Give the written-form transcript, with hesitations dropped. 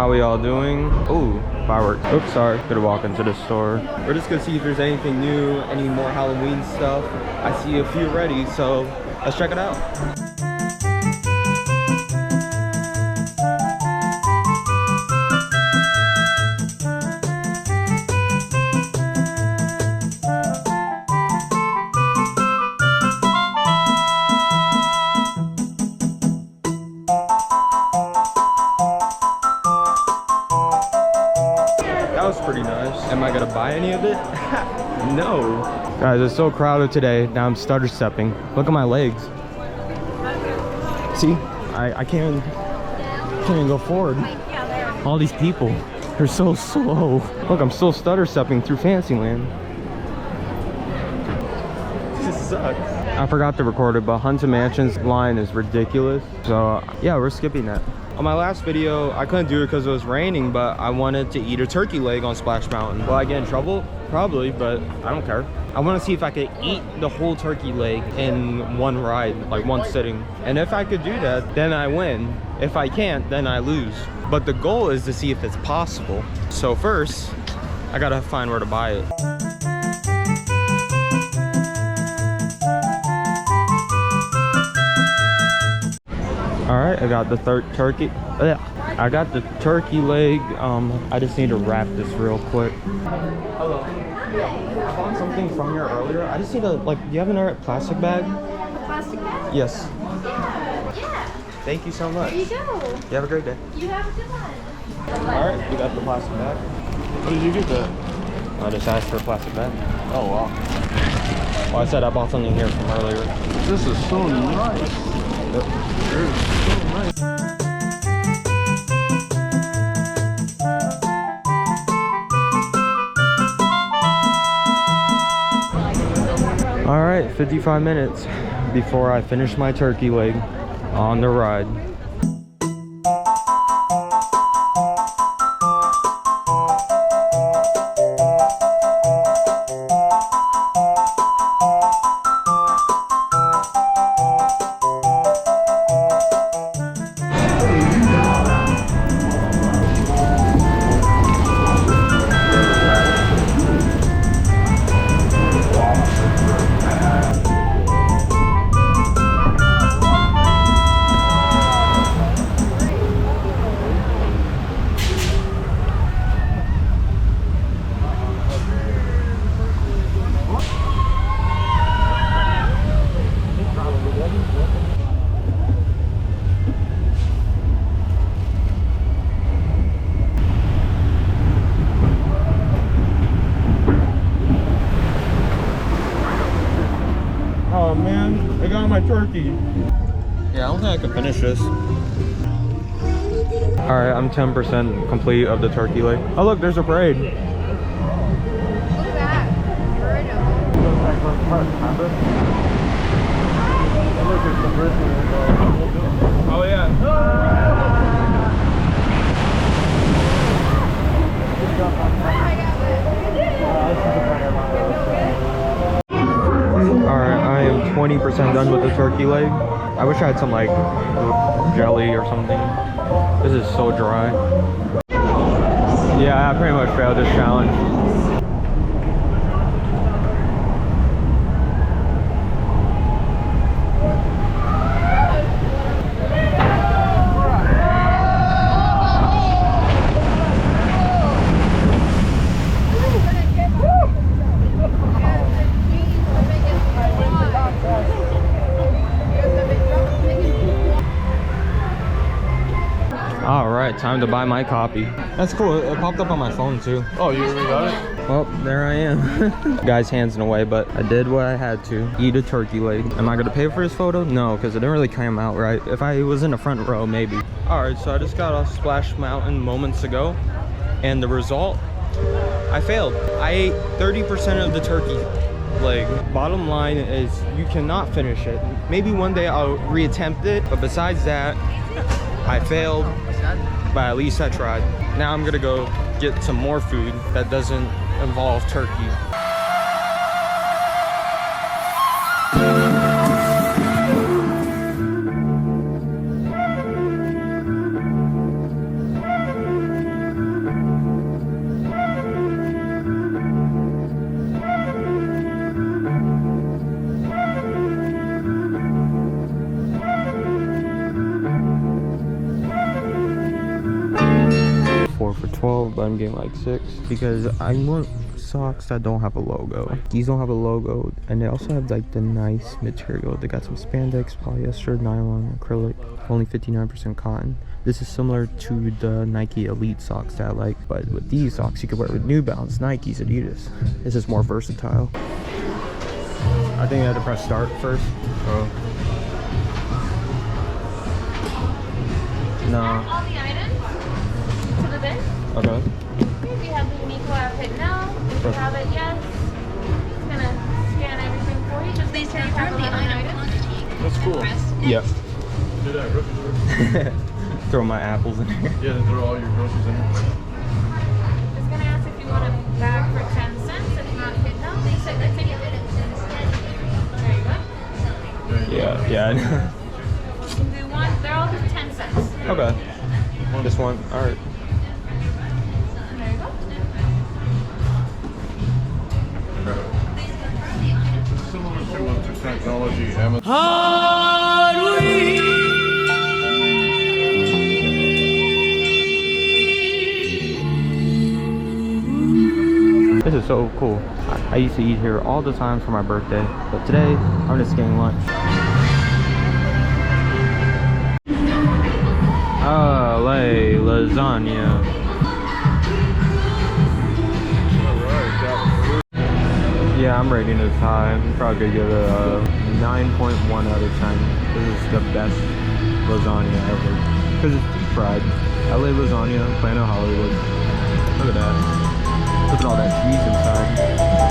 How we all doing? Ooh, fireworks. Oops, sorry. Gonna walk into the store. We're just gonna see if there's anything new, any more Halloween stuff. I see a few ready, so let's check it out. That was pretty nice. Am I gonna buy any of it? No. Guys, it's so crowded today. Now I'm stutter stepping. Look at my legs. See, I can't even go forward. All these people, they're so slow. Look, I'm still stutter stepping through Fantasyland. This sucks. I forgot to record it, but Haunted Mansion's line is ridiculous. So yeah, we're skipping that. On my last video, I couldn't do it because it was raining, but I wanted to eat a turkey leg on Splash Mountain. Will I get in trouble? Probably, but I don't care. I want to see if I could eat the whole turkey leg in one ride, like one sitting. And if I could do that, then I win. If I can't, then I lose. But the goal is to see if it's possible. So first, I gotta find where to buy it. All right, I got the turkey. I got the turkey leg. I just need to wrap this real quick. Hello. I bought something from here earlier. I just need to, like, do you have another plastic bag? A plastic bag? Yes. Yeah. Thank you so much. There you go. You have a great day. You have a good one. All right, we got the plastic bag. What did you get that? I just asked for a plastic bag. Oh wow. Well, I said I bought something here from earlier. This is so nice. Yep. This is so nice. All right, 55 minutes before I finish my turkey leg on the ride. Oh man, I got my turkey. Yeah, I don't think I can finish this. Alright, I'm 10% complete of the turkey leg. Oh look, there's a parade. Look at that. Oh yeah. Alright, I am 20% done with the turkey leg. I wish I had some like jelly or something. This is so dry. Yeah, I pretty much failed this challenge. All right, time to buy my copy. That's cool. It popped up on my phone too. Oh, you already got it? Well, there I am. Guy's hands in the way, but I did what I had to. Eat a turkey leg. Am I gonna pay for this photo? No, because it didn't really come out right. If I was in the front row, maybe. All right, so I just got off Splash Mountain moments ago, and the result, I failed. I ate 30% of the turkey leg. Bottom line is you cannot finish it. Maybe one day I'll reattempt it, but besides that, I failed, but at least I tried. Now I'm gonna go get some more food that doesn't involve turkey. but I'm getting like 6 because I want socks that don't have a logo. These don't have a logo, and they also have like the nice material. They got some spandex, polyester, nylon, acrylic, only 59% cotton. This is similar to the Nike Elite socks that I like, but with these socks you can wear it with New Balance, Nikes, Adidas. This is more versatile. I think I had to press start first. Oh. No. Add all the items to the bin. Okay. We have the unique collab hit now. If you have it, yes. It's gonna scan everything for you. Just please confirm the item quantity. That's cool. Yep. Do that grocery store. Throw my apples in here. Yeah, then throw all your groceries in there. It's gonna ask if you want a bag for 10 cents. If not, hit no. They said the ticket. There you go. Yeah. You can do one. They're all just 10 cents. Okay. This one. All right. There you go. Similar to technology, Amazon. This is so cool. I used to eat here all the time for my birthday, but today I'm just getting lunch. Lasagna. Yeah, I'm rating this high. I'm probably gonna give it a 9.1 out of 10. This is the best lasagna ever. Because it's deep fried. LA lasagna, Planet Hollywood. Look at that. Look at all that cheese inside.